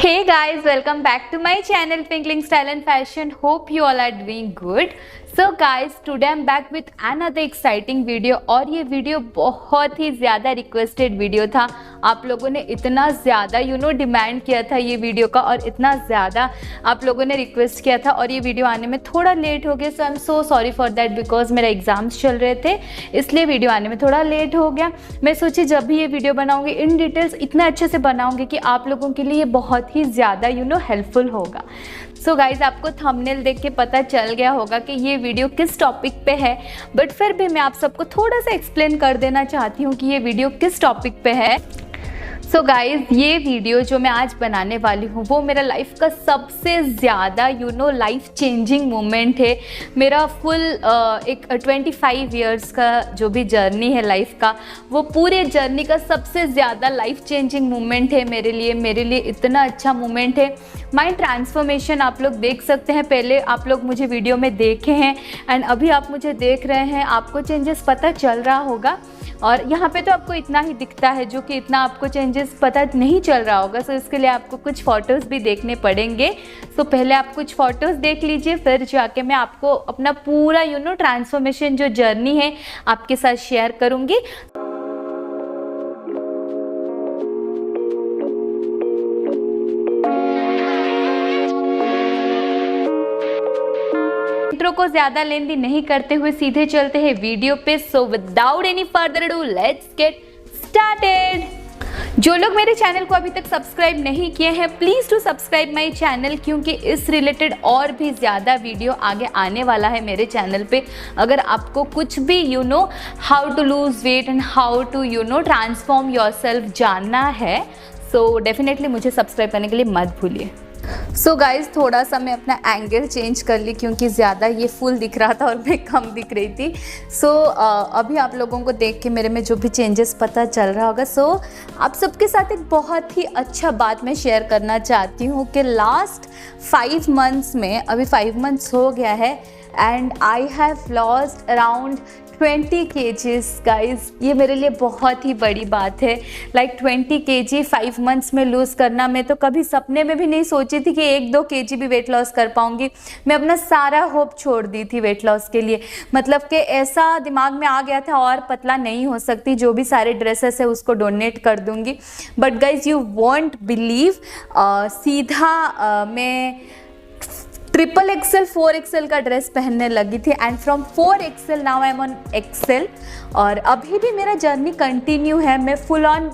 Hey guys, welcome back to my channel Twinkling Style and Fashion. Hope you all are doing good. So guys, today I'm back with another exciting video और ये video बहुत ही ज़्यादा requested video था। आप लोगों ने इतना ज़्यादा डिमांड किया था ये वीडियो का और इतना ज़्यादा आप लोगों ने रिक्वेस्ट किया था और ये वीडियो आने में थोड़ा लेट हो गया। So I am so sorry for that because मेरा एग्ज़ाम्स चल रहे थे इसलिए वीडियो आने में थोड़ा लेट हो गया। मैं सोची जब भी ये वीडियो बनाऊँगी इन डिटेल्स इतना अच्छे से बनाऊँगी कि आप लोगों के लिए ये बहुत ही ज़्यादा हेल्पफुल होगा। सो गाइज आपको थंबनेल देख के पता चल गया होगा कि ये वीडियो किस टॉपिक पे है, बट फिर भी मैं आप सबको थोड़ा सा एक्सप्लेन कर देना चाहती हूँ कि ये वीडियो किस टॉपिक पे है। सो गाइज़ ये वीडियो जो मैं आज बनाने वाली हूँ वो मेरा लाइफ का सबसे ज़्यादा लाइफ चेंजिंग मोमेंट है। मेरा फुल एक 25 इयर्स का जो भी जर्नी है लाइफ का, वो पूरे जर्नी का सबसे ज़्यादा लाइफ चेंजिंग मोमेंट है मेरे लिए इतना अच्छा मोमेंट है। माइंड ट्रांसफॉर्मेशन आप लोग देख सकते हैं, पहले आप लोग मुझे वीडियो में देखे हैं एंड अभी आप मुझे देख रहे हैं, आपको चेंजेस पता चल रहा होगा। और यहाँ पे तो आपको इतना ही दिखता है जो कि इतना आपको चेंजेस पता नहीं चल रहा होगा। सो इसके लिए आपको कुछ फ़ोटोज़ भी देखने पड़ेंगे। सो पहले आप कुछ फ़ोटोज़ देख लीजिए, फिर जाके मैं आपको अपना पूरा ट्रांसफॉर्मेशन जो जर्नी है आपके साथ शेयर करूँगी। इंट्रो को ज़्यादा लेंदी नहीं करते हुए सीधे चलते हैं वीडियो पे। So without any further ado let's get started. जो लोग मेरे चैनल को अभी तक सब्सक्राइब नहीं किए हैं please to subscribe my channel, क्योंकि इस रिलेटेड और भी ज़्यादा वीडियो आगे आने वाला है मेरे चैनल पे। अगर आपको कुछ भी how to lose weight and how to transform yourself जानना है, सो डेफिनेटली मुझे सब्सक्राइब करने के लिए मत भूलिए। सो गाइज़ थोड़ा सा मैं अपना एंगल चेंज कर ली क्योंकि ज़्यादा ये फुल दिख रहा था और मैं कम दिख रही थी। सो अभी आप लोगों को देख के मेरे में जो भी चेंजेस पता चल रहा होगा। सो आप सबके साथ एक बहुत ही अच्छा बात मैं शेयर करना चाहती हूँ कि लास्ट 5 मंथ्स में, अभी 5 मंथ्स हो गया है and I have lost around 20 kgs guys. ये मेरे लिए बहुत ही बड़ी बात है। लाइक 20 kg 5 मंथ्स में लूज़ करना, मैं तो कभी सपने में भी नहीं सोची थी कि 1-2 kg भी वेट लॉस कर पाऊँगी। मैं अपना सारा होप छोड़ दी थी वेट लॉस के लिए, मतलब कि ऐसा दिमाग में आ गया था और पतला नहीं हो सकती, जो भी सारे ड्रेसेस है उसको डोनेट कर दूँगी। But guys you won't believe, सीधा मैं XXL 4XL का ड्रेस पहनने लगी थी and from 4XL now I am on XL। और अभी भी मेरा जर्नी कंटिन्यू है। मैं फुल ऑन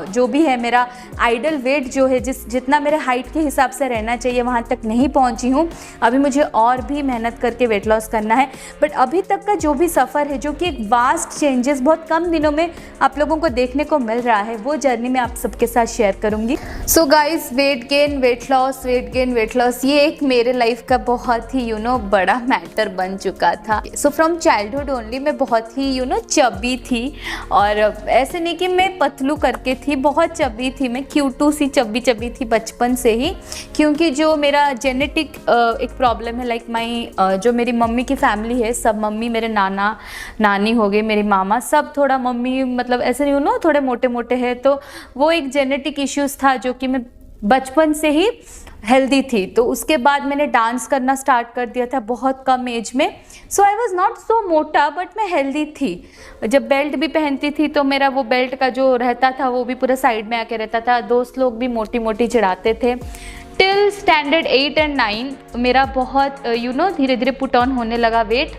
जो भी है मेरा आइडल वेट जो है जितना मेरे हाइट के हिसाब से रहना चाहिए वहाँ तक नहीं पहुँची हूँ। अभी मुझे और भी मेहनत करके वेट लॉस करना है, बट अभी तक का जो भी सफ़र है, जो कि एक वास्ट चेंजेस बहुत कम दिनों में आप लोगों को देखने को मिल रहा है, वो जर्नी मैं आप सबके साथ शेयर करूँगी। So guys weight gain weight loss ये एक मेरे लाइफ का बहुत ही बड़ा मैटर बन चुका था। सो फ्रॉम चाइल्डहुड ओनली मैं बहुत ही चबी थी, और ऐसे नहीं कि मैं पतलू करके थी, बहुत चबी थी मैं, क्यूटू सी चबी थी बचपन से ही। क्योंकि जो मेरा जेनेटिक एक प्रॉब्लम है, लाइक माई जो मेरी मम्मी की फैमिली है, सब मम्मी, मेरे नाना नानी हो गए, मेरी मामा, सब थोड़ा मम्मी मतलब ऐसे थोड़े मोटे मोटे हैं, तो वो एक जेनेटिक इश्यूज़ था जो कि मैं बचपन से ही हेल्दी थी। तो उसके बाद मैंने डांस करना स्टार्ट कर दिया था बहुत कम एज में। सो आई वॉज नॉट सो मोटा बट मैं हेल्दी थी। जब बेल्ट भी पहनती थी तो मेरा वो बेल्ट का जो रहता था वो भी पूरा साइड में आके रहता था। दोस्त लोग भी मोटी मोटी चिढ़ाते थे। टिल स्टैंडर्ड 8 और 9 मेरा बहुत धीरे धीरे पुट ऑन होने लगा वेट,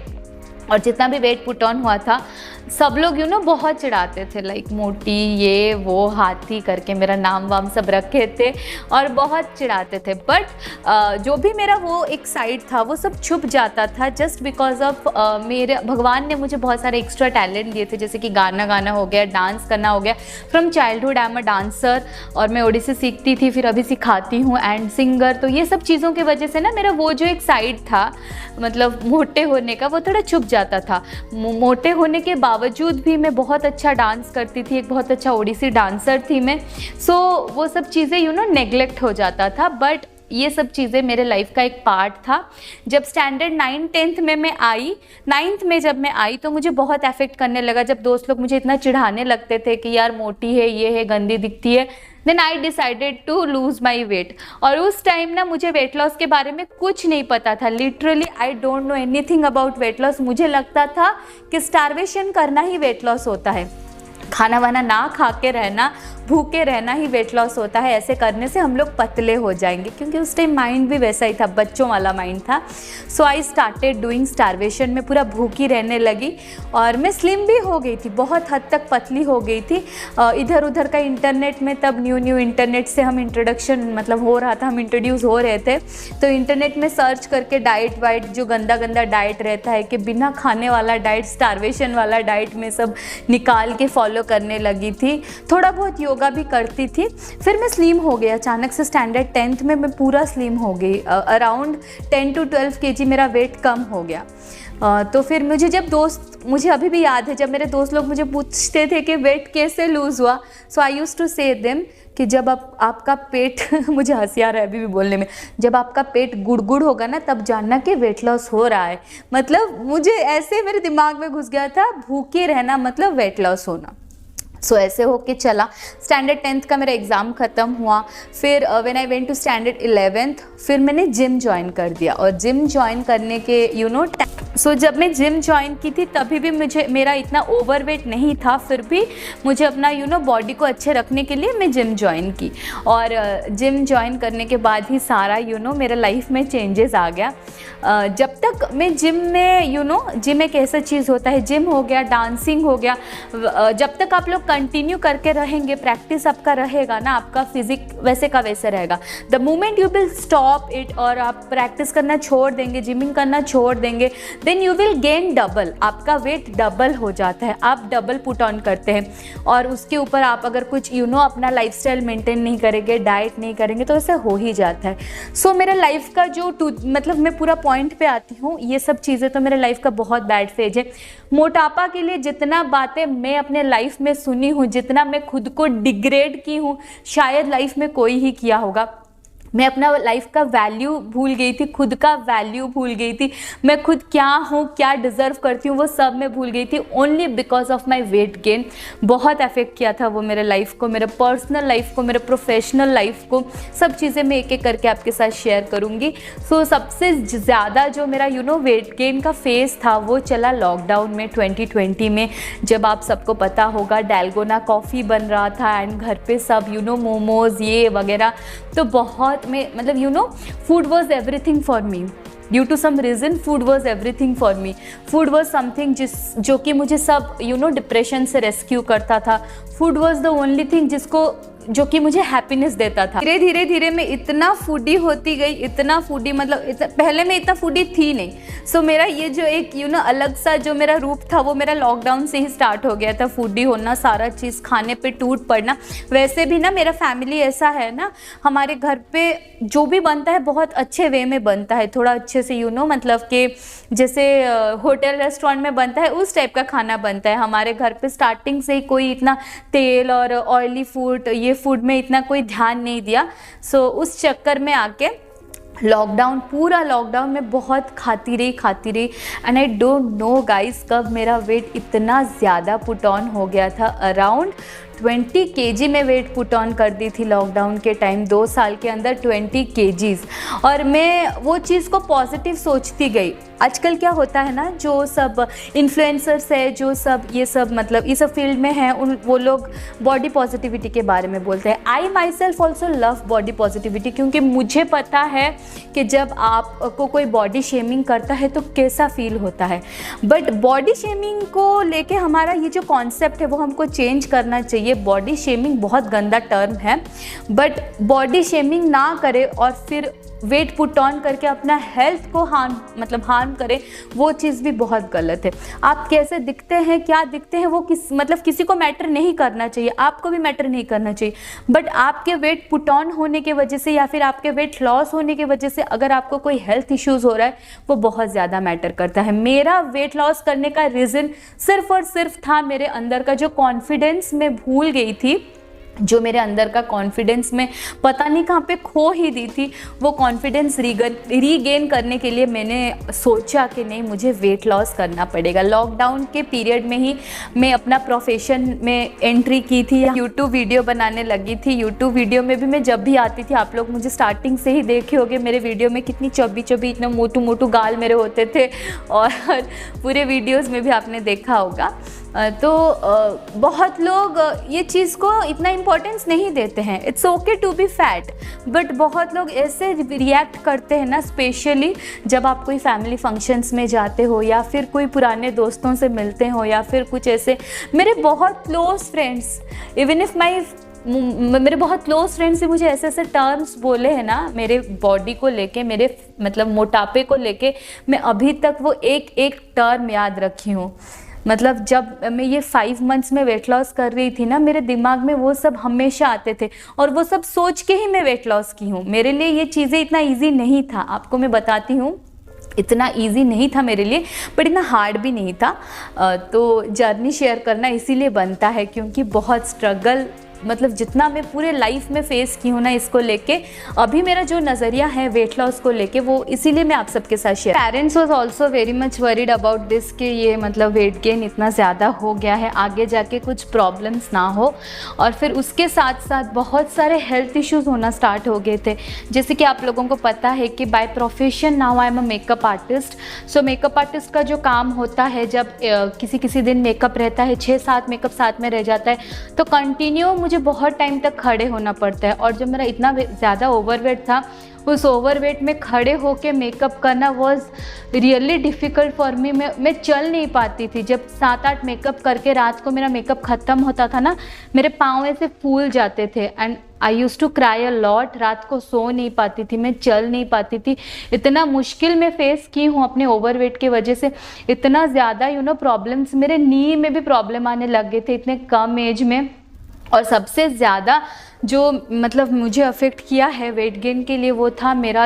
और जितना भी वेट पुट ऑन हुआ था सब लोग बहुत चिढ़ाते थे, लाइक मोटी, ये वो, हाथी करके मेरा नाम वाम सब रखे थे और बहुत चिढ़ाते थे। बट जो भी मेरा वो एक साइड था वो सब छुप जाता था जस्ट बिकॉज ऑफ मेरे भगवान ने मुझे बहुत सारे एक्स्ट्रा टैलेंट दिए थे, जैसे कि गाना हो गया, डांस करना हो गया। From childhood I am a dancer और मैं ओडिसी सीखती थी, फिर अभी सिखाती हूँ एंड सिंगर। तो ये सब चीज़ों की वजह से ना मेरा वो जो एक साइड था मतलब मोटे होने का, वो थोड़ा छुप जाता था। मोटे होने के बावजूद भी मैं बहुत अच्छा डांस करती थी, एक बहुत अच्छा ओडिसी डांसर थी मैं। सो वो सब चीज़ें नेग्लेक्ट हो जाता था, बट ये सब चीज़ें मेरे लाइफ का एक पार्ट था। जब स्टैंडर्ड 9th में मैं आई, 9th में जब मैं आई तो मुझे बहुत अफेक्ट करने लगा, जब दोस्त लोग मुझे इतना चिढ़ाने लगते थे कि यार मोटी है, ये है, गंदी दिखती है। Then I decided to lose my weight. और उस टाइम ना मुझे वेट लॉस के बारे में कुछ नहीं पता था, literally I don't know anything about weight loss. मुझे लगता था कि स्टारवेशन करना ही वेट लॉस होता है, खाना वाना ना खा के रहना, भूखे रहना ही वेट लॉस होता है, ऐसे करने से हम लोग पतले हो जाएंगे, क्योंकि उस टाइम माइंड भी वैसा ही था, बच्चों वाला माइंड था। सो आई स्टार्टेड डूइंग स्टारवेशन, में पूरा भूखी रहने लगी और मैं स्लिम भी हो गई थी, बहुत हद तक पतली हो गई थी। इधर उधर का इंटरनेट में, तब न्यू इंटरनेट से हम इंट्रोडक्शन मतलब हो रहा था, हम इंट्रोड्यूस हो रहे थे, तो इंटरनेट में सर्च करके डाइट वाइट, जो गंदा गंदा डाइट रहता है कि बिना खाने वाला डाइट, स्टारवेशन वाला डाइट में सब निकाल के फॉलो करने लगी थी। थोड़ा बहुत योगा भी करती थी। फिर मैं स्लिम हो गई अचानक से, स्टैंडर्ड 10th में मैं पूरा स्लिम हो गई, अराउंड 10 to 12 kg मेरा वेट कम हो गया। तो फिर मुझे अभी भी याद है, जब मेरे दोस्त लोग मुझे पूछते थे कि वेट कैसे लूज़ हुआ, सो आई यूज्ड टू से देम कि जब आपका पेट मुझे हंसी आ रहा है अभी भी बोलने में, जब आपका पेट गुड़गुड़ होगा ना, तब जानना कि वेट लॉस हो रहा है। मतलब मुझे ऐसे मेरे दिमाग में घुस गया था, भूखे रहना मतलब वेट लॉस होना। सो ऐसे होके चला। स्टैंडर्ड 10th का मेरा एग्ज़ाम ख़त्म हुआ। फिर when I went to standard 11th, फिर मैंने जिम ज्वाइन कर दिया। और जिम ज्वाइन करने के सो जब मैं जिम ज्वाइन की थी तभी भी मेरा इतना ओवरवेट नहीं था, फिर भी मुझे अपना बॉडी को अच्छे रखने के लिए मैं जिम ज्वाइन की। और जिम ज्वाइन करने के बाद ही सारा मेरा लाइफ में चेंजेस आ गया। जब तक मैं जिम में जिम एक ऐसा चीज़ होता है, जिम हो गया, डांसिंग हो गया, जब तक आप लोग कंटिन्यू करके रहेंगे, प्रैक्टिस आपका रहेगा ना, आपका फिजिक वैसे का वैसे रहेगा। The moment you will stop it और आप प्रैक्टिस करना छोड़ देंगे, जिमिंग करना छोड़ देंगे, then you will gain double, आपका वेट डबल हो जाता है, आप डबल पुट ऑन करते हैं। और उसके ऊपर आप अगर कुछ अपना लाइफस्टाइल मेंटेन नहीं करेंगे, डाइट नहीं करेंगे, तो ऐसे हो ही जाता है। सो मेरा लाइफ का जो मतलब मैं पूरा पॉइंट पे आती हूँ, ये सब चीज़ें तो मेरे लाइफ का बहुत बैड फेज है। मोटापा के लिए जितना बातें मैं अपने लाइफ में सुनी हूँ, जितना मैं खुद को डिग्रेड की हूँ, शायद लाइफ में कोई ही किया होगा। मैं अपना लाइफ का वैल्यू भूल गई थी, खुद का वैल्यू भूल गई थी, मैं खुद क्या हूँ, क्या डिज़र्व करती हूँ, वो सब मैं भूल गई थी, only because of my weight gain. बहुत अफेक्ट किया था वो मेरे लाइफ को, मेरे पर्सनल लाइफ को, मेरे प्रोफेशनल लाइफ को। सब चीज़ें मैं एक एक करके आपके साथ शेयर करूँगी। सो सबसे ज़्यादा जो मेरा वेट गेन का फेज़ था वो चला लॉकडाउन में 2020 में, जब आप सबको पता होगा डैलगोना कॉफ़ी बन रहा था एंड घर पे सब मोमोज़ ये वगैरह, तो बहुत में मतलब food was everything for me. Due to some reason food was everything for me. Food was something जो कि मुझे सब डिप्रेशन से रेस्क्यू करता था। Food was the only thing जो कि मुझे हैप्पीनेस देता था। धीरे मैं इतना फूडी होती गई, इतना फूडी, मतलब पहले मैं इतना फूडी थी नहीं। सो मेरा ये जो एक अलग सा जो मेरा रूप था वो मेरा लॉकडाउन से ही स्टार्ट हो गया था, फूडी होना, सारा चीज़ खाने पे टूट पड़ना। वैसे भी ना मेरा फैमिली ऐसा है ना, हमारे घर पे जो भी बनता है बहुत अच्छे वे में बनता है, थोड़ा अच्छे से मतलब कि जैसे होटल रेस्टोरेंट में बनता है उस टाइप का खाना बनता है हमारे घर पे। स्टार्टिंग से ही कोई इतना तेल और ऑयली फूड, ये फूड में इतना कोई ध्यान नहीं दिया। सो उस चक्कर में आके पूरा लॉकडाउन में बहुत खाती रही and I don't know guys कब मेरा वेट इतना ज़्यादा पुट ऑन हो गया था। अराउंड 20 kg में वेट पुट ऑन कर दी थी लॉकडाउन के टाइम, 2 साल के अंदर 20 kgs। और मैं वो चीज़ को पॉजिटिव सोचती गई। आजकल क्या होता है ना, जो सब इन्फ्लुएंसर्स है, जो सब ये सब मतलब इस फील्ड में हैं, वो लोग बॉडी पॉजिटिविटी के बारे में बोलते हैं। I myself also love body positivity, क्योंकि मुझे पता है कि जब आपको कोई बॉडी शेमिंग करता है तो कैसा फील होता है। बट बॉडी शेमिंग को लेके हमारा ये जो कॉन्सेप्ट है वो हमको चेंज करना चाहिए। बॉडी शेमिंग बहुत गंदा टर्म है, बट बॉडी शेमिंग ना करे और फिर वेट पुट ऑन करके अपना हेल्थ को हार्म करें, वो चीज़ भी बहुत गलत है। आप कैसे दिखते हैं, क्या दिखते हैं, वो किसी को मैटर नहीं करना चाहिए, आपको भी मैटर नहीं करना चाहिए। बट आपके वेट पुट ऑन होने की वजह से या फिर आपके वेट लॉस होने की वजह से अगर आपको कोई हेल्थ इश्यूज़ हो रहा है, वो बहुत ज़्यादा मैटर करता है। मेरा वेट लॉस करने का रीज़न सिर्फ और सिर्फ था मेरे अंदर का जो कॉन्फिडेंस मैं भूल गई थी। जो मेरे अंदर का कॉन्फिडेंस में पता नहीं कहाँ पे खो ही दी थी, वो कॉन्फिडेंस रीगेन करने के लिए मैंने सोचा कि नहीं, मुझे वेट लॉस करना पड़ेगा। लॉकडाउन के पीरियड में ही मैं अपना प्रोफेशन में एंट्री की थी, यूट्यूब वीडियो बनाने लगी थी। यूट्यूब वीडियो में भी मैं जब भी आती थी, आप लोग मुझे स्टार्टिंग से ही देखे होंगे मेरे वीडियो में कितनी चब्बी चब्बी, इतना मोटू मोटू गाल मेरे होते थे, और पूरे वीडियोज़ में भी आपने देखा होगा। तो बहुत लोग ये चीज़ को इतना इम्पोर्टेंस नहीं देते हैं। It's okay to be fat, but बहुत लोग ऐसे रिएक्ट करते हैं ना, स्पेशली जब आप कोई फैमिली फंक्शंस में जाते हो या फिर कोई पुराने दोस्तों से मिलते हो या फिर कुछ ऐसे। मेरे बहुत क्लोज फ्रेंड्स, इवन इफ़ मेरे बहुत क्लोज फ्रेंड्स से मुझे ऐसे ऐसे टर्म्स बोले हैं ना मेरे बॉडी को लेके, मेरे मतलब मोटापे को लेके, मैं अभी तक वो एक एक टर्म याद रखी हूँ। मतलब जब मैं ये 5 मंथ्स में वेट लॉस कर रही थी ना, मेरे दिमाग में वो सब हमेशा आते थे, और वो सब सोच के ही मैं वेट लॉस की हूँ। मेरे लिए ये चीज़ें इतना इजी नहीं था, आपको मैं बताती हूँ, इतना इजी नहीं था मेरे लिए, बट इतना हार्ड भी नहीं था। तो जर्नी शेयर करना इसीलिए बनता है क्योंकि बहुत स्ट्रगल, मतलब जितना मैं पूरे लाइफ में फेस की हूँ ना इसको लेके, अभी मेरा जो नज़रिया है वेट लॉस को लेके, वो इसीलिए मैं आप सबके साथ share. Parents was also very much worried about this कि ये मतलब वेट गेन इतना ज़्यादा हो गया है, आगे जाके कुछ प्रॉब्लम्स ना हो। और फिर उसके साथ साथ बहुत सारे हेल्थ इश्यूज़ होना स्टार्ट हो गए थे। जैसे कि आप लोगों को पता है कि by profession now I am a makeup artist. So makeup artist का जो काम होता है, जब किसी दिन मेकअप रहता है, 6-7 मेकअप साथ में रह जाता है, तो कंटिन्यू मुझे बहुत टाइम तक खड़े होना पड़ता है। और जब मेरा इतना ज़्यादा ओवरवेट था, उस ओवरवेट में खड़े होके मेकअप करना was really difficult for me. मैं चल नहीं पाती थी। जब 7-8 मेकअप करके रात को मेरा मेकअप ख़त्म होता था ना, मेरे पाँव ऐसे फूल जाते थे and I use to cry a lot. रात को सो नहीं पाती थी, मैं चल नहीं पाती थी। इतना मुश्किल मैं फेस की हूँ अपने ओवरवेट की वजह से। इतना ज़्यादा प्रॉब्लम्स, मेरे नी में भी प्रॉब्लम आने लग गए थे इतने कम एज में। और सबसे ज़्यादा जो मतलब मुझे अफेक्ट किया है वेट गेन के लिए, वो था मेरा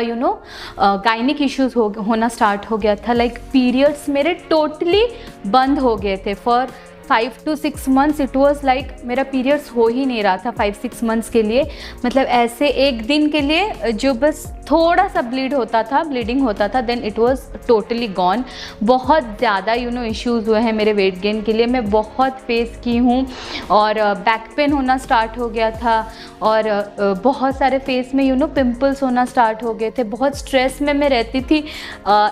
गायनिक इश्यूज़ होना स्टार्ट हो गया था। लाइक पीरियड्स मेरे टोटली बंद हो गए थे for 5 to 6 months। It was like मेरा पीरियड्स हो ही नहीं रहा था 5-6 मंथ्स के लिए। मतलब ऐसे एक दिन के लिए जो बस थोड़ा सा ब्लीडिंग होता था, then it was totally gone. बहुत ज़्यादा इश्यूज़ हुए हैं मेरे वेट गेन के लिए, मैं बहुत फेस की हूँ। और बैक पेन होना स्टार्ट हो गया था, और बहुत सारे फेस में पिंपल्स होना स्टार्ट हो गए थे। बहुत स्ट्रेस में मैं रहती थी।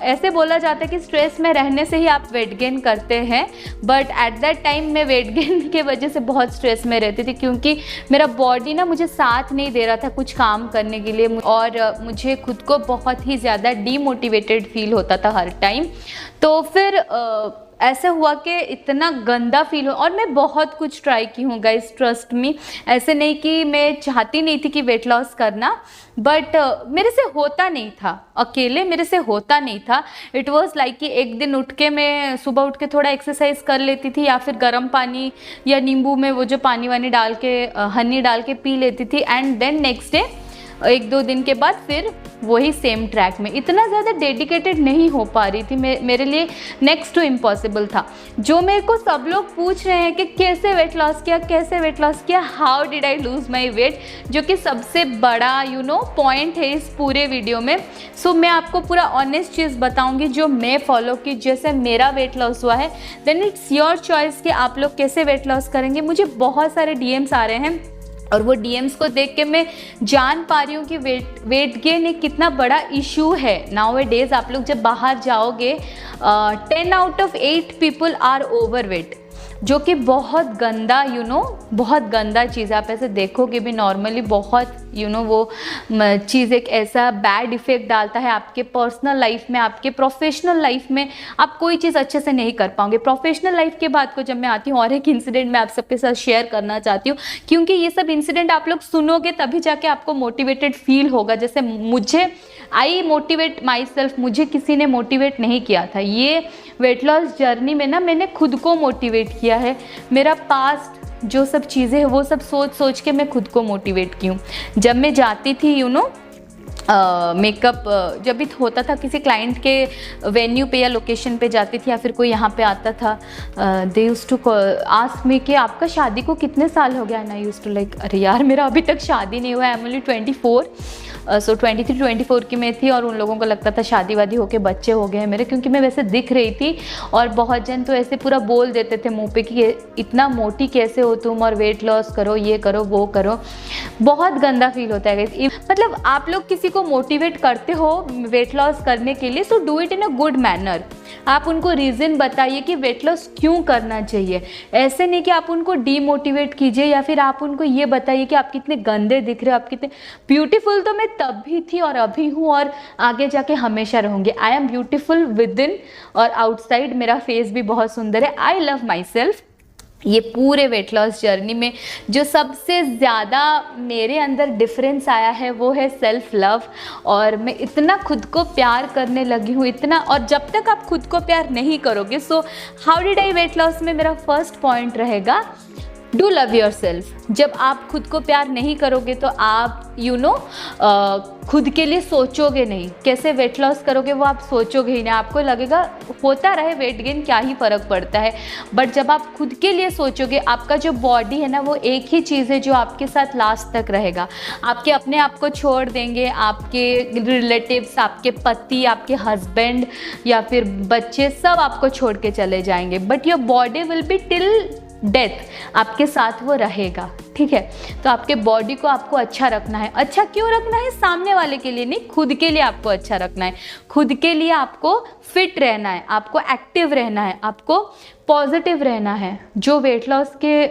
ऐसे बोला जाता है कि स्ट्रेस में रहने से ही आप वेट गेन करते हैं, बट एट दैट टाइम मैं वेट गेन के वजह से बहुत स्ट्रेस में रहती थी, क्योंकि मेरा बॉडी ना मुझे साथ नहीं दे रहा था कुछ काम करने के लिए, और मुझे खुद को बहुत ही ज़्यादा डीमोटिवेटेड फील होता था हर टाइम। तो फिर ऐसे हुआ कि इतना गंदा फील हो। और मैं बहुत कुछ ट्राई की हूँ गाइस, ट्रस्ट मी। ऐसे नहीं कि मैं चाहती नहीं थी कि वेट लॉस करना, बट मेरे से होता नहीं था, अकेले मेरे से होता नहीं था। इट वाज लाइक कि एक दिन उठ के मैं सुबह उठ के थोड़ा एक्सरसाइज कर लेती थी, या फिर गर्म पानी या नींबू में वो जो पानी वानी डाल के हनी डाल के पी लेती थी, एंड देन नेक्स्ट डे 1-2 दिन के बाद फिर वही सेम ट्रैक में। इतना ज़्यादा डेडिकेटेड नहीं हो पा रही थी, मेरे लिए नेक्स्ट टू इम्पॉसिबल था। जो मेरे को सब लोग पूछ रहे हैं कि कैसे वेट लॉस किया, how did I loose my wait, जो कि सबसे बड़ा पॉइंट है इस पूरे वीडियो में। सो मैं आपको पूरा ऑनेस्ट चीज़ बताऊंगी जो मैं फॉलो की, जैसे मेरा वेट लॉस हुआ है। देन इट्स योर चॉइस कि आप लोग कैसे वेट लॉस करेंगे। मुझे बहुत सारे DMs आ रहे हैं, और वो DMs को देख के मैं जान पा रही हूँ कि वेट गेन एक कितना बड़ा इशू है नाउ ए डेज। आप लोग जब बाहर जाओगे 10 out of 8 people are overweight, जो कि बहुत गंदा बहुत गंदा चीज़ है। आप ऐसे देखोगे भी नॉर्मली बहुत वो चीज़ एक ऐसा बैड इफ़ेक्ट डालता है आपके पर्सनल लाइफ में, आपके प्रोफेशनल लाइफ में। आप कोई चीज़ अच्छे से नहीं कर पाओगे। प्रोफेशनल लाइफ के बात को जब मैं आती हूँ, और एक इंसिडेंट मैं आप सबके साथ शेयर करना चाहती हूँ, क्योंकि ये सब इंसिडेंट आप लोग सुनोगे तभी जाके आपको मोटिवेटेड फील होगा। जैसे मुझे आई मोटिवेट माई सेल्फ, मुझे किसी ने मोटिवेट नहीं किया था। ये वेट लॉस जर्नी में ना मैंने खुद को मोटिवेट किया है। मेरा पास्ट जो सब चीज़ें हैं वो सब सोच के मैं खुद को मोटिवेट की हूँ। जब मैं जाती थी मेकअप जब भी होता था किसी क्लाइंट के वेन्यू पे या लोकेशन पे जाती थी या फिर कोई यहाँ पे आता था, they used to ask me कि आपका शादी को कितने साल हो गया, and I used to like अरे यार मेरा अभी तक शादी नहीं हुआ है, आई एम ओनली 24। सो 23-24 की मैं थी और उन लोगों को लगता था शादी वादी होके बच्चे हो गए हैं मेरे, क्योंकि मैं वैसे दिख रही थी। और बहुत जन तो ऐसे पूरा बोल देते थे मुंह पे कि इतना मोटी कैसे हो तुम, और वेट लॉस करो, ये करो वो करो। बहुत गंदा फील होता है गाइस। मतलब आप लोग किसी को मोटिवेट करते हो वेट लॉस करने के लिए, so do it in a good manner. आप उनको रीज़न बताइए कि वेट लॉस क्यों करना चाहिए। ऐसे नहीं कि आप उनको डीमोटिवेट कीजिए या फिर आप उनको ये बताइए कि आप कितने गंदे दिख रहे हो, आप कितने ब्यूटीफुल। तो मैं तब भी थी और अभी हूँ और आगे जाके हमेशा रहूँगी। I am beautiful with in और आउटसाइड, मेरा फेस भी बहुत सुंदर है। I love my self. ये पूरे वेट लॉस जर्नी में जो सबसे ज़्यादा मेरे अंदर डिफरेंस आया है वो है सेल्फ लव। और मैं इतना खुद को प्यार करने लगी हूँ, इतना। और जब तक आप खुद को प्यार नहीं करोगे, so how did I weight loss में मेरा फर्स्ट पॉइंट रहेगा डू लव योर सेल्फ। जब आप खुद को प्यार नहीं करोगे तो आप खुद के लिए सोचोगे नहीं, कैसे वेट लॉस करोगे वो आप सोचोगे ही नहीं। आपको लगेगा होता रहे वेट गेन, क्या ही फ़र्क पड़ता है। बट जब आप खुद के लिए सोचोगे, आपका जो बॉडी है ना वो एक ही चीज़ है जो आपके साथ लास्ट तक रहेगा। आपके अपने आप को छोड़ देंगे, आपके रिलेटिव्स, आपके पति, आपके हस्बैंड या फिर बच्चे सब आपको छोड़ के चले जाएंगे, but your body will be till death आपके साथ वो रहेगा। ठीक है, तो आपके बॉडी को आपको अच्छा रखना है। अच्छा क्यों रखना है? सामने वाले के लिए नहीं, खुद के लिए आपको अच्छा रखना है। खुद के लिए आपको फिट रहना है, आपको एक्टिव रहना है, आपको पॉजिटिव रहना है। जो वेट लॉस के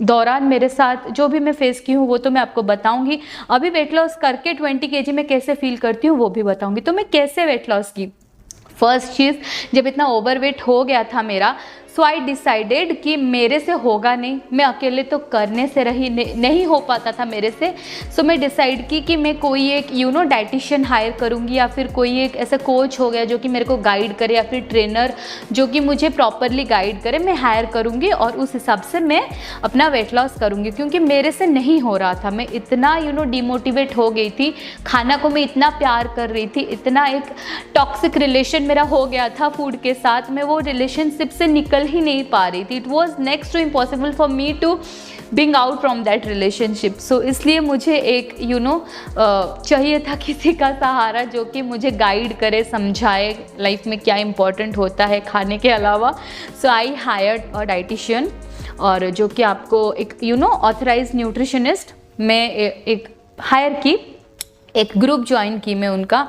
दौरान मेरे साथ जो भी मैं फेस की हूँ वो तो मैं आपको बताऊंगी। अभी वेट लॉस करके 20 kg में कैसे फील करती हूँ वो भी बताऊंगी। तो मैं कैसे वेट लॉस की, फर्स्ट चीज़, जब इतना ओवरवेट हो गया था मेरा, सो आई डिसाइडेड कि मेरे से होगा नहीं, मैं अकेले तो करने से नहीं हो पाता था मेरे से। सो मैं डिसाइड की कि मैं कोई एक डाइटिशियन हायर करूँगी या फिर कोई एक ऐसा कोच हो गया जो कि मेरे को गाइड करे या फिर ट्रेनर जो कि मुझे प्रॉपरली गाइड करे, मैं हायर करूँगी और उस हिसाब से मैं अपना वेट लॉस करूँगी। क्योंकि मेरे से नहीं हो रहा था, मैं इतना डिमोटिवेट हो गई थी। खाना को मैं इतना प्यार कर रही थी, इतना एक टॉक्सिक रिलेशन मेरा हो गया था फूड के साथ, मैं वो रिलेशनशिप से निकल ही नहीं पा रही थी। It was next to impossible for me to bring out from that relationship. So इसलिए मुझे एक चाहिए था किसी का सहारा जो कि मुझे गाइड करे, समझाए लाइफ में क्या इंपॉर्टेंट होता है खाने के अलावा। सो आई हायर्ड अ डाइटिशियन, और जो कि आपको एक ऑथराइज्ड न्यूट्रिशनिस्ट मैं एक हायर की, एक ग्रुप ज्वाइन की मैं उनका,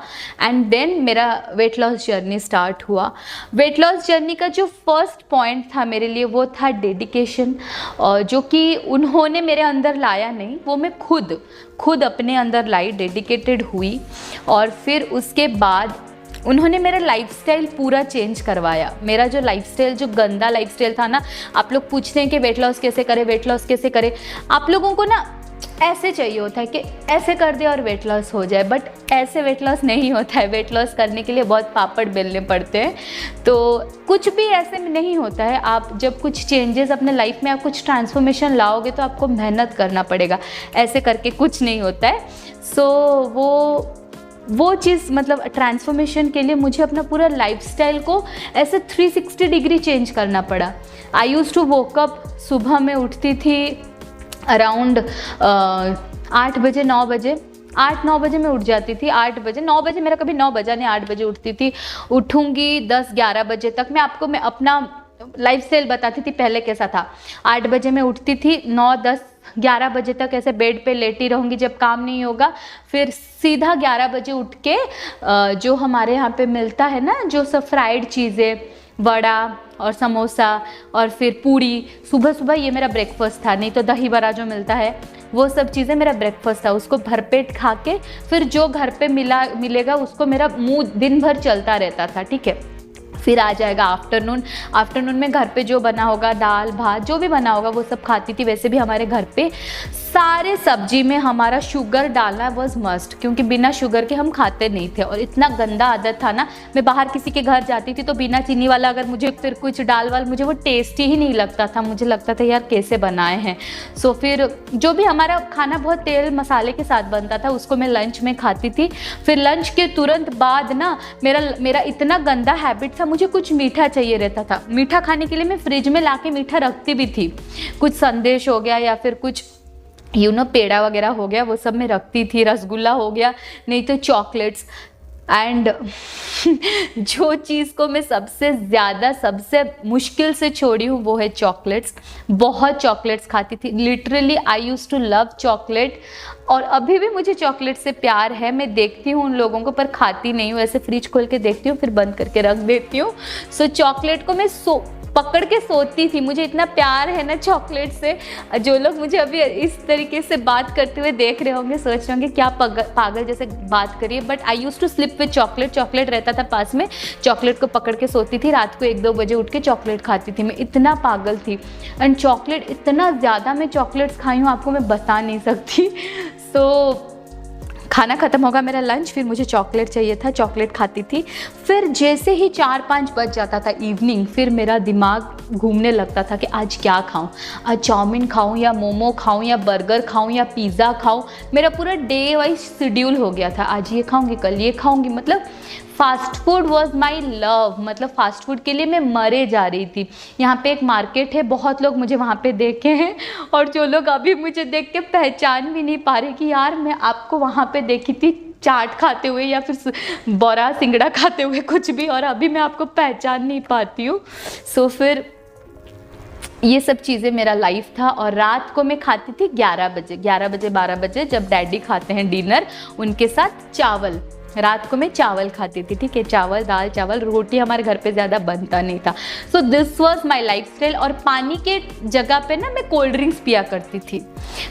एंड देन मेरा वेट लॉस जर्नी स्टार्ट हुआ। वेट लॉस जर्नी का जो फर्स्ट पॉइंट था मेरे लिए वो था डेडिकेशन, जो कि उन्होंने मेरे अंदर लाया नहीं, वो मैं खुद अपने अंदर लाई, डेडिकेटेड हुई। और फिर उसके बाद उन्होंने मेरा लाइफस्टाइल पूरा चेंज करवाया। मेरा जो लाइफस्टाइल, जो गंदा लाइफस्टाइल था ना, आप लोग पूछते हैं कि वेट लॉस कैसे करें, वेट लॉस कैसे करें। आप लोगों को ना ऐसे चाहिए होता है कि ऐसे कर दे और वेट लॉस हो जाए, बट ऐसे वेट लॉस नहीं होता है। वेट लॉस करने के लिए बहुत पापड़ बेलने पड़ते हैं, तो कुछ भी ऐसे में नहीं होता है। आप जब कुछ चेंजेस अपने लाइफ में, आप कुछ ट्रांसफॉर्मेशन लाओगे तो आपको मेहनत करना पड़ेगा, ऐसे करके कुछ नहीं होता है। सो वो चीज़, मतलब ट्रांसफॉर्मेशन के लिए मुझे अपना पूरा लाइफस्टाइल को ऐसे 360 डिग्री चेंज करना पड़ा। आई यूज़ टू वोक अप, सुबह में उठती थी अराउंड 8 बजे 9 बजे, 8-9 बजे मैं उठ जाती थी। 8 बजे 9 बजे, मेरा कभी 9 बजा नहीं, 8 बजे उठती थी। उठूँगी 10-11 बजे तक। मैं अपना लाइफस्टाइल बताती थी पहले कैसा था। 8 बजे मैं उठती थी, 9-10-11 बजे तक ऐसे बेड पे लेटी रहूँगी जब काम नहीं होगा। फिर सीधा 11 बजे उठ के जो हमारे यहाँ पे मिलता है ना, जो सब फ्राइड चीज़ें, वड़ा और समोसा और फिर पूरी, सुबह सुबह ये मेरा ब्रेकफास्ट था। नहीं तो दही बड़ा जो मिलता है वो सब चीज़ें मेरा ब्रेकफास्ट था। उसको भरपेट खा के फिर जो घर पे मिलेगा उसको मेरा मुंह दिन भर चलता रहता था। ठीक है, फिर आ जाएगा आफ्टरनून में घर पे जो बना होगा, दाल भात जो भी बना होगा वो सब खाती थी। वैसे भी हमारे घर पे सारे सब्जी में हमारा शुगर डालना वॉज मस्ट, क्योंकि बिना शुगर के हम खाते नहीं थे। और इतना गंदा आदत था ना, मैं बाहर किसी के घर जाती थी तो बिना चीनी वाला अगर मुझे फिर कुछ दाल वाल, मुझे वो टेस्टी ही नहीं लगता था। मुझे लगता था यार कैसे बनाए हैं। सो फिर जो भी हमारा खाना बहुत तेल मसाले के साथ बनता था उसको मैं लंच में खाती थी। फिर लंच के तुरंत बाद ना मेरा इतना गंदा हैबिट था, मुझे कुछ मीठा चाहिए रहता था। मीठा खाने के लिए मैं फ्रिज में ला के मीठा रखती भी थी। कुछ संदेश हो गया या फिर कुछ पेड़ा वगैरह हो गया, वो सब मैं रखती थी। रसगुल्ला हो गया, नहीं तो चॉकलेट्स। एंड जो चीज़ को मैं सबसे ज़्यादा सबसे मुश्किल से छोड़ी हूँ वो है चॉकलेट्स। बहुत चॉकलेट्स खाती थी, literally I use to love chocolate. और अभी भी मुझे चॉकलेट से प्यार है। मैं देखती हूँ उन लोगों को पर खाती नहीं हूँ, ऐसे फ्रिज खोल के देखती हूँ फिर बंद करके रख देती हूँ। सो चॉकलेट को मैं पकड़ के सोती थी। मुझे इतना प्यार है ना चॉकलेट से। जो लोग मुझे अभी इस तरीके से बात करते हुए देख रहे होंगे, सोच रहे होंगे क्या पागल जैसे बात करिए, but I use to sleep with chocolate. Chocolate रहता था पास में, चॉकलेट को पकड़ के सोती थी। रात को 1-2 बजे उठ के चॉकलेट खाती थी। मैं इतना पागल थी। एंड चॉकलेट इतना ज़्यादा मैं चॉकलेट्स खाई हूँ आपको मैं बता नहीं सकती। सो खाना ख़त्म होगा मेरा लंच, फिर मुझे चॉकलेट चाहिए था, चॉकलेट खाती थी। फिर जैसे ही 4-5 बज जाता था इवनिंग, फिर मेरा दिमाग घूमने लगता था कि आज क्या खाऊं, आज चाउमीन खाऊं या मोमो खाऊं या बर्गर खाऊं या पिज़्ज़ा खाऊं। मेरा पूरा डे वाइज शेड्यूल हो गया था, आज ये खाऊंगी कल ये खाऊंगी। मतलब fast food was my love. मतलब फास्ट फूड के लिए मैं मरे जा रही थी। यहाँ पे एक मार्केट है, बहुत लोग मुझे वहाँ पे देखे हैं और जो लोग अभी मुझे देख के पहचान भी नहीं पा रहे कि यार मैं आपको वहाँ पे देखी थी चाट खाते हुए या फिर बड़ा सिंगड़ा खाते हुए कुछ भी, और अभी मैं आपको पहचान नहीं पाती हूँ। सो फिर ये सब चीज़ें मेरा लाइफ था। और रात को मैं खाती थी 11 बजे 12 बजे जब डैडी खाते हैं डिनर, उनके साथ चावल। रात को मैं चावल खाती थी, ठीक है, चावल दाल चावल, रोटी हमारे घर पे ज़्यादा बनता नहीं था। So this was my life style. और पानी के जगह पे ना मैं कोल्ड ड्रिंक्स पिया करती थी।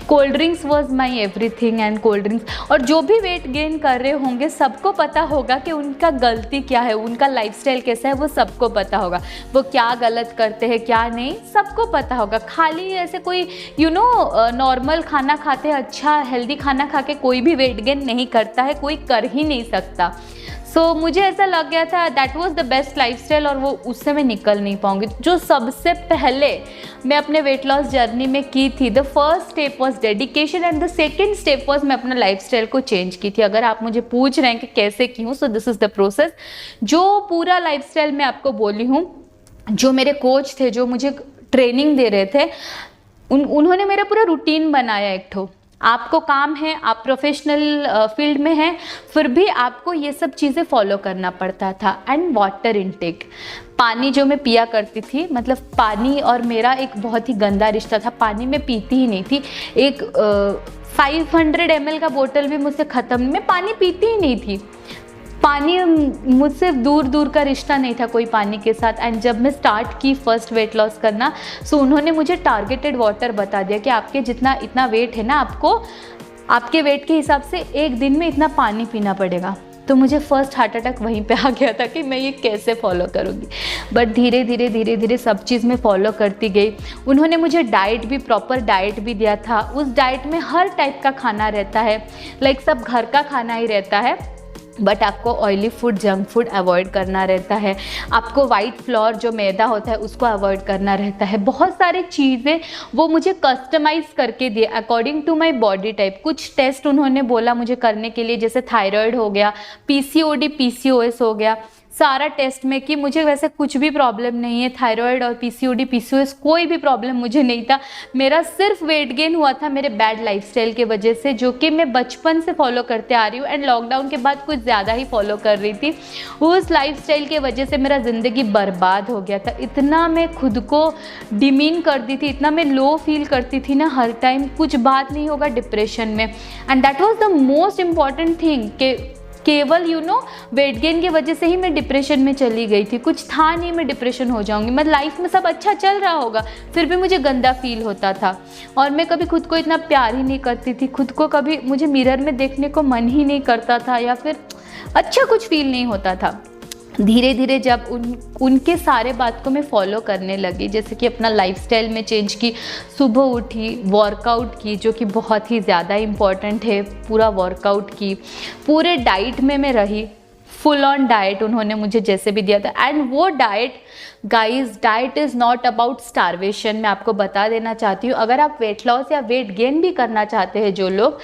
Cold drinks was my everything and cold drinks. और जो भी वेट गेन कर रहे होंगे सबको पता होगा कि उनका गलती क्या है, उनका लाइफ स्टाइल कैसा है, वो सबको पता होगा। वो क्या गलत करते हैं क्या नहीं सबको पता होगा। खाली ऐसे कोई नॉर्मल खाना खाते हैं, अच्छा हेल्दी खाना खा के कोई भी वेट गेन नहीं करता है, कोई कर ही नहीं सकता। सो मुझे ऐसा लग गया था that was the best lifestyle और वो उससे मैं निकल नहीं पाऊंगी। जो सबसे पहले मैं अपने वेट लॉस जर्नी में की थी, the first step was dedication and the second step was मैं अपना लाइफस्टाइल को चेंज की थी। अगर आप मुझे पूछ रहे हैं कि कैसे की हूँ, सो दिस इज़ द प्रोसेस। जो पूरा लाइफस्टाइल मैं आपको बोली हूँ, जो मेरे कोच थे जो मुझे ट्रेनिंग दे रहे थे, उन्होंने मेरा पूरा रूटीन बनाया एक ठो। आपको काम है, आप प्रोफेशनल फील्ड में हैं, फिर भी आपको ये सब चीज़ें फॉलो करना पड़ता था। एंड वाटर इनटेक, पानी जो मैं पिया करती थी, मतलब पानी और मेरा एक बहुत ही गंदा रिश्ता था। पानी मैं पीती ही नहीं थी। एक 500 ml का बोतल भी मुझसे ख़त्म, मैं पानी पीती ही नहीं थी। पानी मुझसे दूर दूर का रिश्ता नहीं था कोई पानी के साथ। एंड जब मैं स्टार्ट की फर्स्ट वेट लॉस करना, सो उन्होंने मुझे टारगेटेड वाटर बता दिया कि आपके जितना इतना वेट है ना, आपको आपके वेट के हिसाब से एक दिन में इतना पानी पीना पड़ेगा। तो मुझे फर्स्ट हार्ट अटैक वहीं पे आ गया था कि मैं ये कैसे फॉलो करूँगी। बट धीरे धीरे सब चीज़ मैं फॉलो करती गई। उन्होंने मुझे डाइट भी, प्रॉपर डाइट भी दिया था। उस डाइट में हर टाइप का खाना रहता है, लाइक सब घर का खाना ही रहता है, बट आपको oily food junk food avoid करना रहता है। आपको वाइट फ्लोर जो मैदा होता है उसको अवॉइड करना रहता है। बहुत सारी चीज़ें वो मुझे कस्टमाइज़ करके दिए according to my body type. कुछ टेस्ट उन्होंने बोला मुझे करने के लिए, जैसे थायराइड हो गया, PCOD PCOS हो गया, सारा टेस्ट में कि मुझे वैसे कुछ भी प्रॉब्लम नहीं है। थायराइड और PCOD PCOS कोई भी प्रॉब्लम मुझे नहीं था। मेरा सिर्फ वेट गेन हुआ था मेरे बैड लाइफस्टाइल के वजह से, जो कि मैं बचपन से फॉलो करते आ रही हूँ एंड लॉकडाउन के बाद कुछ ज़्यादा ही फॉलो कर रही थी। उस लाइफस्टाइल के वजह से मेरा ज़िंदगी बर्बाद हो गया था। इतना मैं खुद को डिमीन कर दी थी, इतना मैं लो फील करती थी ना हर टाइम, कुछ बात नहीं होगा डिप्रेशन में। And that was the most important thing कि केवल वेट गेन की वजह से ही मैं डिप्रेशन में चली गई थी। कुछ था नहीं मैं डिप्रेशन हो जाऊंगी, मतलब लाइफ में सब अच्छा चल रहा होगा फिर भी मुझे गंदा फील होता था। और मैं कभी खुद को इतना प्यार ही नहीं करती थी, खुद को कभी मुझे मिरर में देखने को मन ही नहीं करता था, या फिर अच्छा कुछ फील नहीं होता था। धीरे धीरे जब उनके सारे बात को मैं फॉलो करने लगी, जैसे कि अपना लाइफस्टाइल में चेंज की, सुबह उठी, वर्कआउट की जो कि बहुत ही ज़्यादा इम्पॉर्टेंट है, पूरा वर्कआउट की, पूरे डाइट में मैं रही, फुल ऑन डाइट उन्होंने मुझे जैसे भी दिया था। एंड वो diet guys, diet is not about starvation. मैं आपको बता देना चाहती हूँ, अगर आप वेट लॉस या वेट गेन भी करना चाहते हैं जो लोग,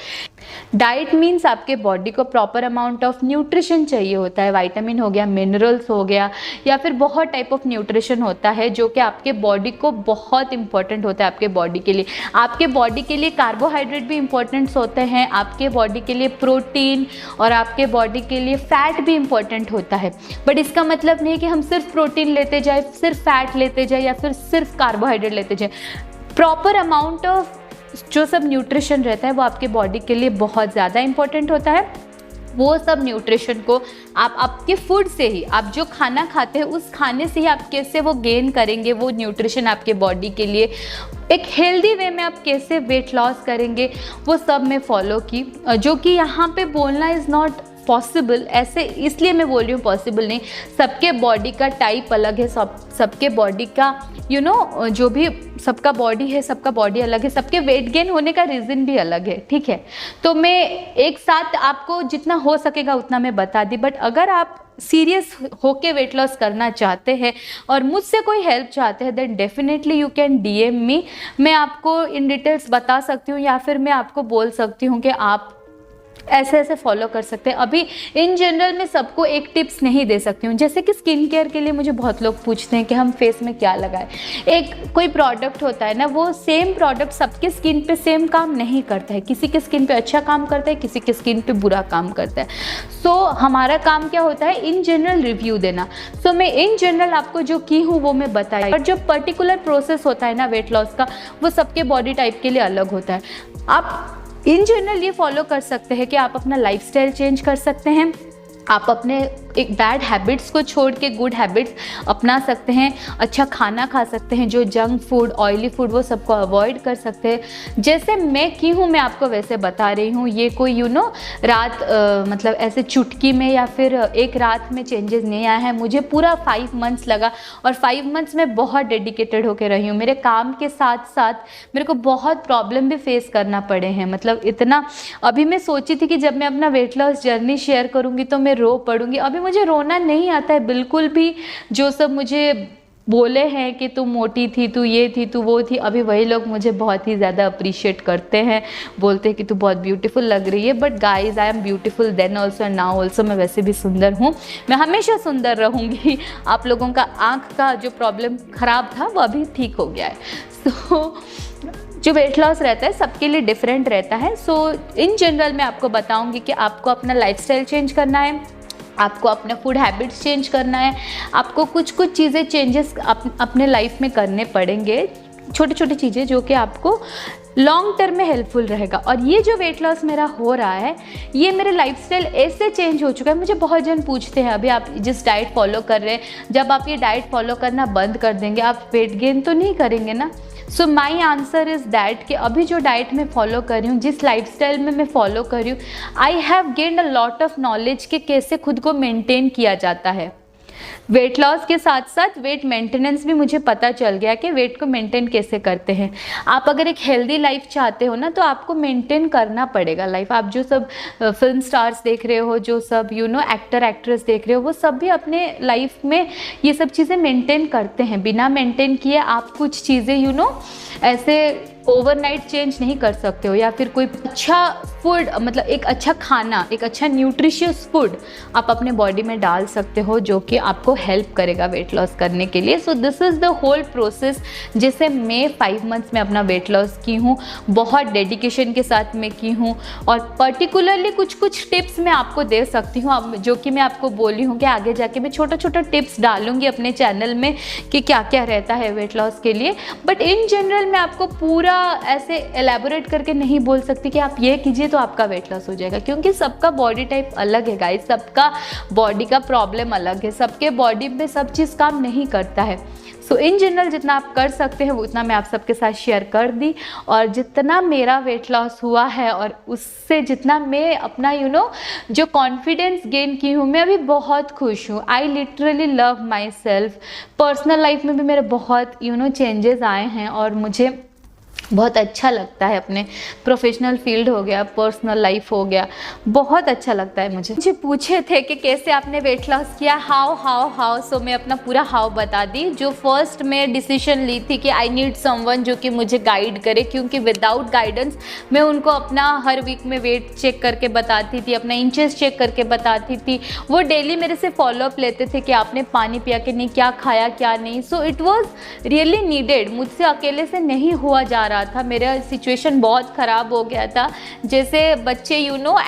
डाइट मीन्स आपके बॉडी को प्रॉपर अमाउंट ऑफ न्यूट्रिशन चाहिए होता है, विटामिन हो गया, मिनरल्स हो गया, या फिर बहुत टाइप ऑफ न्यूट्रिशन होता है जो कि आपके बॉडी को बहुत इंपॉर्टेंट होता है। आपके बॉडी के लिए, आपके बॉडी के लिए कार्बोहाइड्रेट भी इंपॉर्टेंट्स होते हैं, आपके बॉडी के लिए प्रोटीन और आपके बॉडी के लिए फैट भी इंपॉर्टेंट होता है। बट इसका मतलब नहीं कि हम सिर्फ प्रोटीन लेते जाए, सिर्फ फैट लेते जाए या फिर सिर्फ कार्बोहाइड्रेट लेते जाए। प्रॉपर अमाउंट ऑफ जो सब न्यूट्रिशन रहता है वो आपके बॉडी के लिए बहुत ज़्यादा इंपॉर्टेंट होता है। वो सब न्यूट्रिशन को आप आपके फूड से ही, आप जो खाना खाते हैं उस खाने से ही आप कैसे वो गेन करेंगे, वो न्यूट्रिशन आपके बॉडी के लिए एक हेल्दी वे में आप कैसे वेट लॉस करेंगे, वो सब मैं फॉलो की। जो कि यहाँ पे बोलना इज़ नॉट पॉसिबल, ऐसे इसलिए मैं बोल रही हूँ पॉसिबल नहीं, सबके बॉडी का टाइप अलग है, सबके बॉडी का जो भी सबका बॉडी है, सबका बॉडी अलग है, सबके वेट गेन होने का रीज़न भी अलग है, ठीक है। तो मैं एक साथ आपको जितना हो सकेगा उतना मैं बता दी। बट अगर आप सीरियस होके वेट लॉस करना चाहते हैं और मुझसे कोई हेल्प चाहते हैं, then definitely you can DM me. मैं आपको इन डिटेल्स बता सकती हूँ या फिर मैं आपको बोल सकती हूँ कि आप ऐसे ऐसे फॉलो कर सकते हैं। अभी इन जनरल मैं सबको एक टिप्स नहीं दे सकती हूँ। जैसे कि स्किन केयर के लिए मुझे बहुत लोग पूछते हैं कि हम फेस में क्या लगाएं। एक कोई प्रोडक्ट होता है ना, वो सेम प्रोडक्ट सबके स्किन पे सेम काम नहीं करता है। किसी के स्किन पे अच्छा काम करता है, किसी के स्किन पे बुरा काम करता है। सो हमारा काम क्या होता है, इन जनरल रिव्यू देना। सो मैं इन जनरल आपको जो की हूँ वो मैं बताई, पर जो पर्टिकुलर प्रोसेस होता है ना वेट लॉस का, वो सबके बॉडी टाइप के लिए अलग होता है। आप इन जनरल ये फॉलो कर सकते हैं कि आप अपना लाइफस्टाइल चेंज कर सकते हैं, आप अपने एक बैड हैबिट्स को छोड़ के गुड हैबिट्स अपना सकते हैं, अच्छा खाना खा सकते हैं, जो जंक फूड, ऑयली फूड, वो सबको अवॉइड कर सकते हैं। जैसे मैं की हूँ मैं आपको वैसे बता रही हूँ। ये कोई रात मतलब ऐसे चुटकी में या फिर एक रात में चेंजेस नहीं आया है। मुझे पूरा 5 मंथ्स लगा और 5 मंथ्स में बहुत डेडिकेटेड होकर रही हूँ। मेरे काम के साथ साथ मेरे को बहुत प्रॉब्लम भी फेस करना पड़े हैं। मतलब इतना, अभी मैं सोची थी कि जब मैं अपना वेट लॉस जर्नी शेयर करूँगी तो मैं रो पड़ूंगी। अभी मुझे रोना नहीं आता है बिल्कुल भी। जो सब मुझे बोले हैं कि तू मोटी थी, तू ये थी, तू वो थी, अभी वही लोग मुझे बहुत ही ज़्यादा अप्रिशिएट करते हैं, बोलते हैं कि तू बहुत ब्यूटीफुल लग रही है। But guys, I am beautiful then also and now also. मैं वैसे भी सुंदर हूँ, मैं हमेशा सुंदर रहूँगी। आप लोगों का आँख का जो प्रॉब्लम ख़राब था वो अभी ठीक हो गया है। सो जो वेट लॉस रहता है सबके लिए डिफरेंट रहता है। सो इन जनरल मैं आपको बताऊंगी कि आपको अपना लाइफस्टाइल चेंज करना है, आपको अपने फूड हैबिट्स चेंज करना है, आपको कुछ कुछ चीज़ें चेंजेस अपने लाइफ में करने पड़ेंगे, छोटी छोटी चीज़ें जो कि आपको लॉन्ग टर्म में हेल्पफुल रहेगा। और ये जो वेट लॉस मेरा हो रहा है, ये मेरे लाइफस्टाइल ऐसे चेंज हो चुका है। मुझे बहुत जन पूछते हैं, अभी आप जिस डाइट फॉलो कर रहे हैं, जब आप ये डाइट फॉलो करना बंद कर देंगे, आप वेट गेन तो नहीं करेंगे ना। सो माई आंसर इज़ दैट कि अभी जो डाइट मैं फॉलो कर रही हूँ, जिस लाइफस्टाइल में मैं फॉलो कर रही हूँ, I have gained a lot of knowledge कि कैसे खुद को मेंटेन किया जाता है। वेट लॉस के साथ साथ वेट मेंटेनेंस भी मुझे पता चल गया कि वेट को मेंटेन कैसे करते हैं। आप अगर एक हेल्दी लाइफ चाहते हो ना, तो आपको मेंटेन करना पड़ेगा लाइफ। आप जो सब फिल्म स्टार्स देख रहे हो, जो सब एक्टर एक्ट्रेस देख रहे हो, वो सब भी अपने लाइफ में ये सब चीज़ें मेंटेन करते हैं। बिना मेंटेन किए आप कुछ चीज़ें ऐसे ओवरनाइट चेंज नहीं कर सकते हो। या फिर कोई अच्छा फूड, मतलब एक अच्छा खाना, एक अच्छा न्यूट्रिशियस फूड आप अपने बॉडी में डाल सकते हो, जो कि आपको हेल्प करेगा वेट लॉस करने के लिए। So this is the whole process जिसे मैं 5 मंथ्स में अपना वेट लॉस की हूँ, बहुत डेडिकेशन के साथ मैं की हूँ। और पर्टिकुलरली कुछ कुछ टिप्स मैं आपको दे सकती हूँ, जो कि मैं आपको बोली हूँ कि आगे जाके मैं छोटा छोटा टिप्स डालूँगी अपने चैनल में कि क्या क्या रहता है वेट लॉस के लिए। बट इन जनरल मैं आपको पूरा पूरा ऐसे एलैबोरेट करके नहीं बोल सकती कि आप ये कीजिए तो आपका वेट लॉस हो जाएगा, क्योंकि सबका बॉडी टाइप अलग है गाइस, सबका बॉडी का प्रॉब्लम अलग है, सबके बॉडी में सब चीज़ काम नहीं करता है। सो इन जनरल जितना आप कर सकते हैं वो उतना मैं आप सबके साथ शेयर कर दी, और जितना मेरा वेट लॉस हुआ है और उससे जितना मैं अपना जो कॉन्फिडेंस गेन की हूँ, मैं अभी बहुत खुश हूँ। I literally love my self. Personal life में भी मेरे बहुत चेंजेस आए हैं और मुझे बहुत अच्छा लगता है। अपने प्रोफेशनल फील्ड हो गया, पर्सनल लाइफ हो गया, बहुत अच्छा लगता है मुझे पूछे थे कि कैसे आपने वेट लॉस किया, हाउ सो मैं अपना पूरा हाउ बता दी। जो फर्स्ट मैं डिसीजन ली थी कि आई नीड समवन जो कि मुझे गाइड करे, क्योंकि विदाउट गाइडेंस मैं उनको अपना हर वीक में वेट चेक करके बताती थी, अपना इंचेस चेक करके बताती थी। वो डेली मेरे से फॉलोअप लेते थे कि आपने पानी पिया कि नहीं, क्या खाया क्या नहीं। So it was really needed. मुझसे अकेले से नहीं हुआ जा रहा था, मेरा सिचुएशन बहुत ख़राब हो गया था। जैसे बच्चे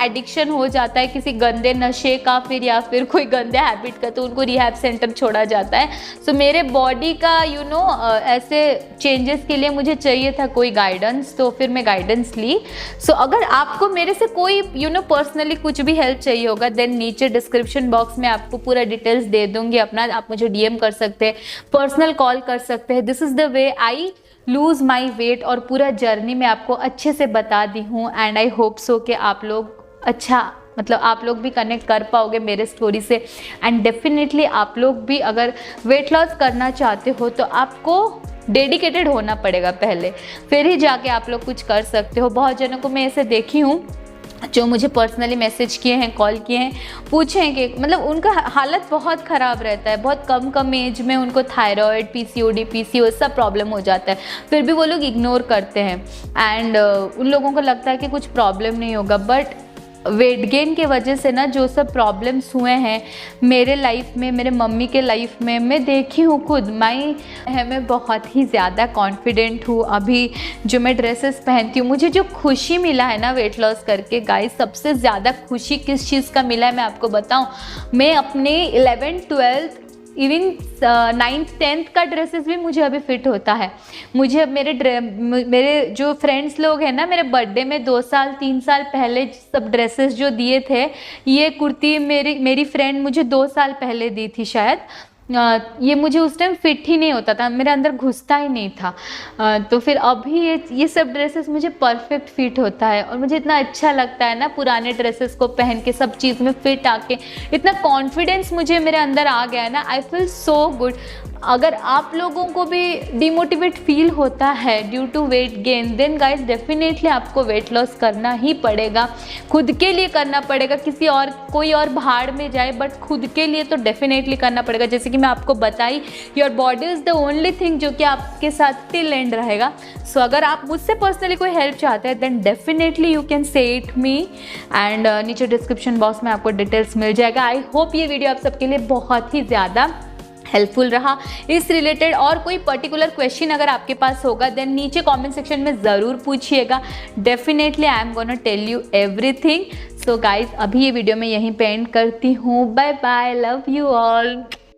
एडिक्शन हो जाता है किसी गंदे नशे का, फिर या फिर कोई गंदे हैबिट का, तो उनको रिहैब सेंटर छोड़ा जाता है। सो मेरे बॉडी का ऐसे चेंजेस के लिए मुझे चाहिए था कोई गाइडेंस, तो फिर मैं गाइडेंस ली। सो अगर आपको मेरे से कोई पर्सनली कुछ भी हेल्प चाहिए होगा, देन नीचे डिस्क्रिप्शन बॉक्स में आपको पूरा डिटेल्स दे दूंगी अपना। आप मुझे DM कर सकते हैं, पर्सनल कॉल कर सकते हैं। This is the way I loose my weight, और पूरा जर्नी मैं आपको अच्छे से बता दी हूँ। एंड आई होप सो कि आप लोग आप लोग भी कनेक्ट कर पाओगे मेरे स्टोरी से। एंड डेफिनेटली आप लोग भी अगर वेट लॉस करना चाहते हो तो आपको डेडिकेटेड होना पड़ेगा पहले, फिर ही जाके आप लोग कुछ कर सकते हो। बहुत जनों को मैं ऐसे देखी हूँ जो मुझे पर्सनली मैसेज किए हैं, कॉल किए हैं, पूछे हैं कि उनका हालत बहुत ख़राब रहता है, बहुत कम एज में उनको थायराइड, PCOD, PCOS सब प्रॉब्लम हो जाता है, फिर भी वो लोग इग्नोर करते हैं। एंड उन लोगों को लगता है कि कुछ प्रॉब्लम नहीं होगा, बट वेट गेन के वजह से ना जो सब प्रॉब्लम्स हुए हैं मेरे लाइफ में, मेरे मम्मी के लाइफ में, मैं देखी हूँ खुद। मैं बहुत ही ज़्यादा कॉन्फिडेंट हूँ अभी। जो मैं ड्रेसेस पहनती हूँ, मुझे जो खुशी मिला है ना वेट लॉस करके गाइस, सबसे ज़्यादा खुशी किस चीज़ का मिला है मैं आपको बताऊँ। मैं अपने 11th 12th even 9th 10th का ड्रेसेस भी मुझे अभी फिट होता है। मुझे अब मेरे जो फ्रेंड्स लोग हैं ना, मेरे बर्थडे में 2 साल 3 साल पहले सब ड्रेसेस जो दिए थे, ये कुर्ती मेरी फ्रेंड मुझे 2 साल पहले दी थी शायद। ये मुझे उस टाइम फिट ही नहीं होता था, मेरे अंदर घुसता ही नहीं था। तो फिर अभी ये सब ड्रेसेस मुझे परफेक्ट फिट होता है, और मुझे इतना अच्छा लगता है ना पुराने ड्रेसेस को पहन के, सब चीज़ में फिट आके इतना कॉन्फिडेंस मुझे मेरे अंदर आ गया है ना। I feel so good. अगर आप लोगों को भी डिमोटिवेट फील होता है due to weight gain, then guys definitely आपको वेट लॉस करना ही पड़ेगा, खुद के लिए करना पड़ेगा। कोई और भाड़ में जाए, बट खुद के लिए तो डेफिनेटली करना पड़ेगा। जैसे कि मैं आपको बताई, your body is the only thing जो कि आपके साथ टिल एंड रहेगा। सो अगर आप मुझसे पर्सनली कोई हेल्प चाहते हैं, then definitely you can say it me. And नीचे डिस्क्रिप्शन बॉक्स में आपको डिटेल्स मिल जाएगा। आई होप ये वीडियो आप सबके लिए बहुत ही ज़्यादा हेल्पफुल रहा। इस रिलेटेड और कोई पर्टिकुलर क्वेश्चन अगर आपके पास होगा, देन नीचे कमेंट सेक्शन में ज़रूर पूछिएगा। Definitely I am gonna tell you everything. So guys, अभी ये वीडियो मैं यहीं पे एंड करती हूँ। Bye bye, love you all.